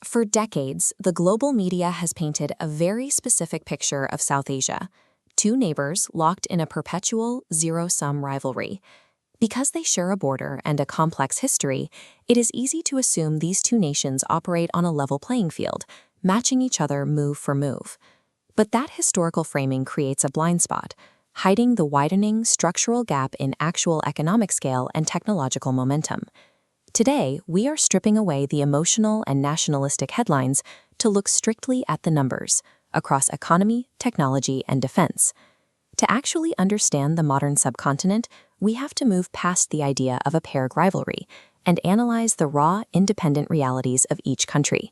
For decades, the global media has painted a very specific picture of South Asia, two neighbors locked in a perpetual zero-sum rivalry. Because they share a border and a complex history, it is easy to assume these two nations operate on a level playing field, matching each other move for move. But that historical framing creates a blind spot, hiding the widening structural gap in actual economic scale and technological momentum. Today, we are stripping away the emotional and nationalistic headlines to look strictly at the numbers across economy, technology, and defense. To actually understand the modern subcontinent, we have to move past the idea of a paired rivalry and analyze the raw, independent realities of each country.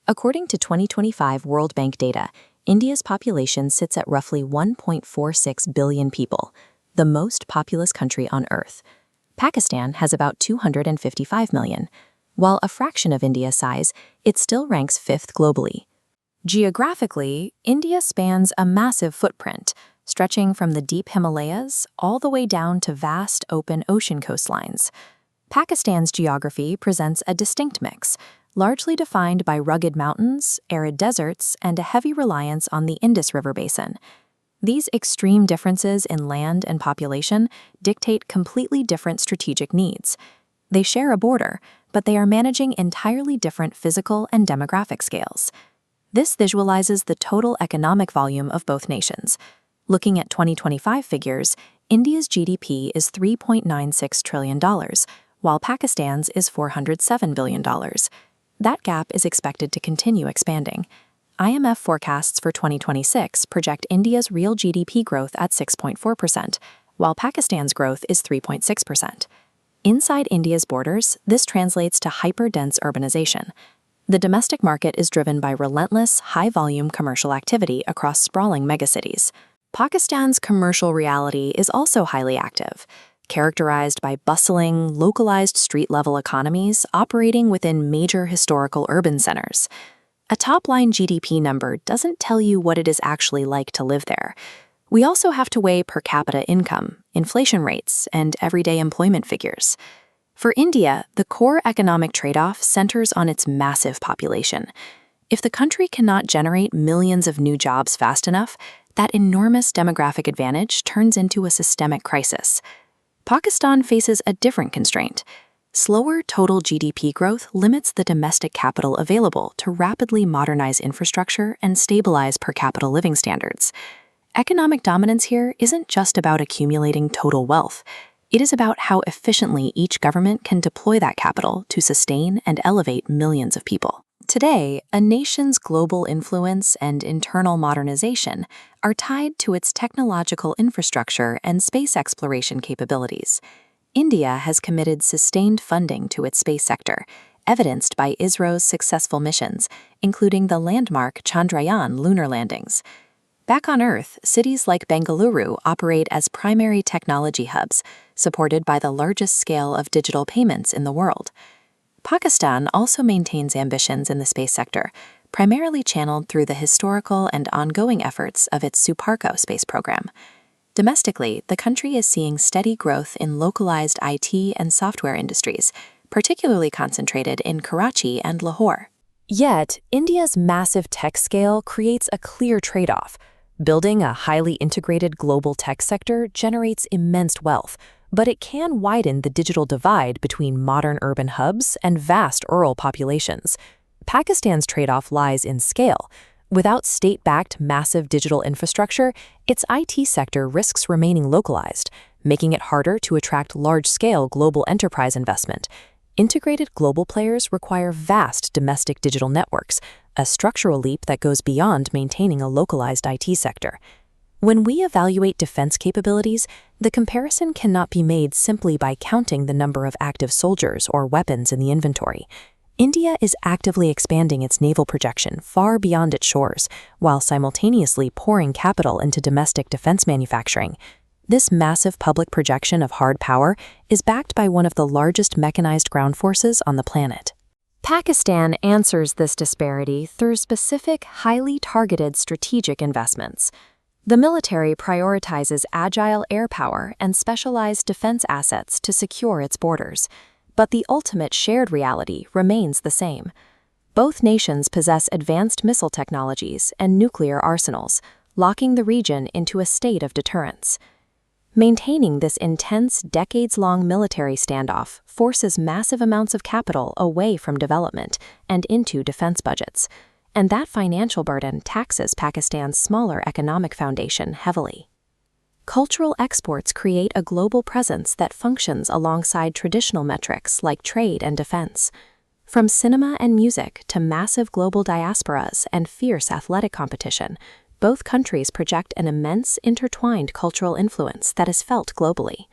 According to 2025 World Bank data, India's population sits at roughly 1.46 billion people, the most populous country on Earth. Pakistan has about 255 million. While a fraction of India's size, it still ranks fifth globally. Geographically, India spans a massive footprint, stretching from the deep Himalayas all the way down to vast open ocean coastlines. Pakistan's geography presents a distinct mix, largely defined by rugged mountains, arid deserts, and a heavy reliance on the Indus River basin. These extreme differences in land and population dictate completely different strategic needs. They share a border, but they are managing entirely different physical and demographic scales. This visualizes the total economic volume of both nations. Looking at 2025 figures, India's GDP is $3.96 trillion, while Pakistan's is $407 billion. That gap is expected to continue expanding. IMF forecasts for 2026 project India's real GDP growth at 6.4%, while Pakistan's growth is 3.6%. Inside India's borders, this translates to hyper-dense urbanization. The domestic market is driven by relentless, high-volume commercial activity across sprawling megacities. Pakistan's commercial reality is also highly active, characterized by bustling, localized street-level economies operating within major historical urban centers. A top-line GDP number doesn't tell you what it is actually like to live there. We also have to weigh per capita income, inflation rates, and everyday employment figures. For India, the core economic trade-off centers on its massive population. If the country cannot generate millions of new jobs fast enough, that enormous demographic advantage turns into a systemic crisis. Pakistan faces a different constraint. Slower total GDP growth limits the domestic capital available to rapidly modernize infrastructure and stabilize per capita living standards. Economic dominance here isn't just about accumulating total wealth. It is about how efficiently each government can deploy that capital to sustain and elevate millions of people. Today, a nation's global influence and internal modernization are tied to its technological infrastructure and space exploration capabilities. India has committed sustained funding to its space sector, evidenced by ISRO's successful missions, including the landmark Chandrayaan lunar landings. Back on Earth, cities like Bengaluru operate as primary technology hubs, supported by the largest scale of digital payments in the world. Pakistan also maintains ambitions in the space sector, primarily channeled through the historical and ongoing efforts of its Suparko space program. Domestically, the country is seeing steady growth in localized IT and software industries, particularly concentrated in Karachi and Lahore. Yet, India's massive tech scale creates a clear trade-off. Building a highly integrated global tech sector generates immense wealth, but it can widen the digital divide between modern urban hubs and vast rural populations. Pakistan's trade-off lies in scale. Without state-backed massive digital infrastructure, its IT sector risks remaining localized, making it harder to attract large-scale global enterprise investment. Integrated global players require vast domestic digital networks, a structural leap that goes beyond maintaining a localized IT sector. When we evaluate defense capabilities, the comparison cannot be made simply by counting the number of active soldiers or weapons in the inventory. India is actively expanding its naval projection far beyond its shores, while simultaneously pouring capital into domestic defense manufacturing. This massive public projection of hard power is backed by one of the largest mechanized ground forces on the planet. Pakistan answers this disparity through specific, highly targeted strategic investments. The military prioritizes agile air power and specialized defense assets to secure its borders. But the ultimate shared reality remains the same. Both nations possess advanced missile technologies and nuclear arsenals, locking the region into a state of deterrence. Maintaining this intense, decades-long military standoff forces massive amounts of capital away from development and into defense budgets, and that financial burden taxes Pakistan's smaller economic foundation heavily. Cultural exports create a global presence that functions alongside traditional metrics like trade and defense. From cinema and music to massive global diasporas and fierce athletic competition, both countries project an immense intertwined cultural influence that is felt globally.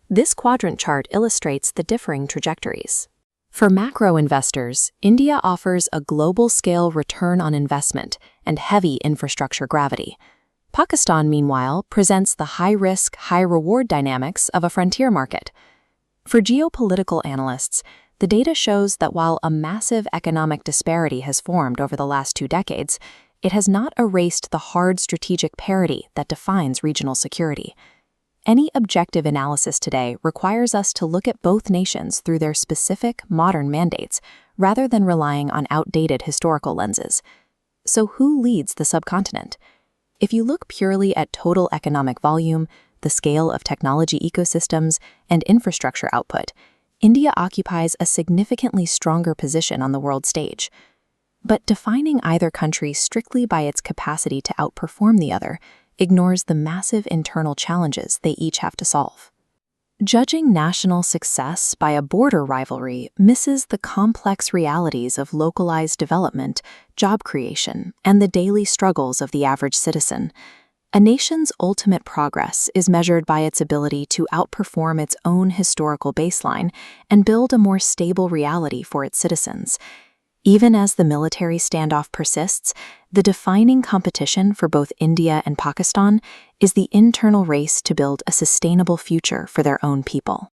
This quadrant chart illustrates the differing trajectories. For macro investors, India offers a global-scale return on investment and heavy infrastructure gravity. Pakistan, meanwhile, presents the high-risk, high-reward dynamics of a frontier market. For geopolitical analysts, the data shows that while a massive economic disparity has formed over the last 2 decades, it has not erased the hard strategic parity that defines regional security. Any objective analysis today requires us to look at both nations through their specific, modern mandates, rather than relying on outdated historical lenses. So who leads the subcontinent? If you look purely at total economic volume, the scale of technology ecosystems, and infrastructure output, India occupies a significantly stronger position on the world stage. But defining either country strictly by its capacity to outperform the other ignores the massive internal challenges they each have to solve. Judging national success by a border rivalry misses the complex realities of localized development, job creation, and the daily struggles of the average citizen. A nation's ultimate progress is measured by its ability to outperform its own historical baseline and build a more stable reality for its citizens. Even as the military standoff persists, the defining competition for both India and Pakistan is the internal race to build a sustainable future for their own people.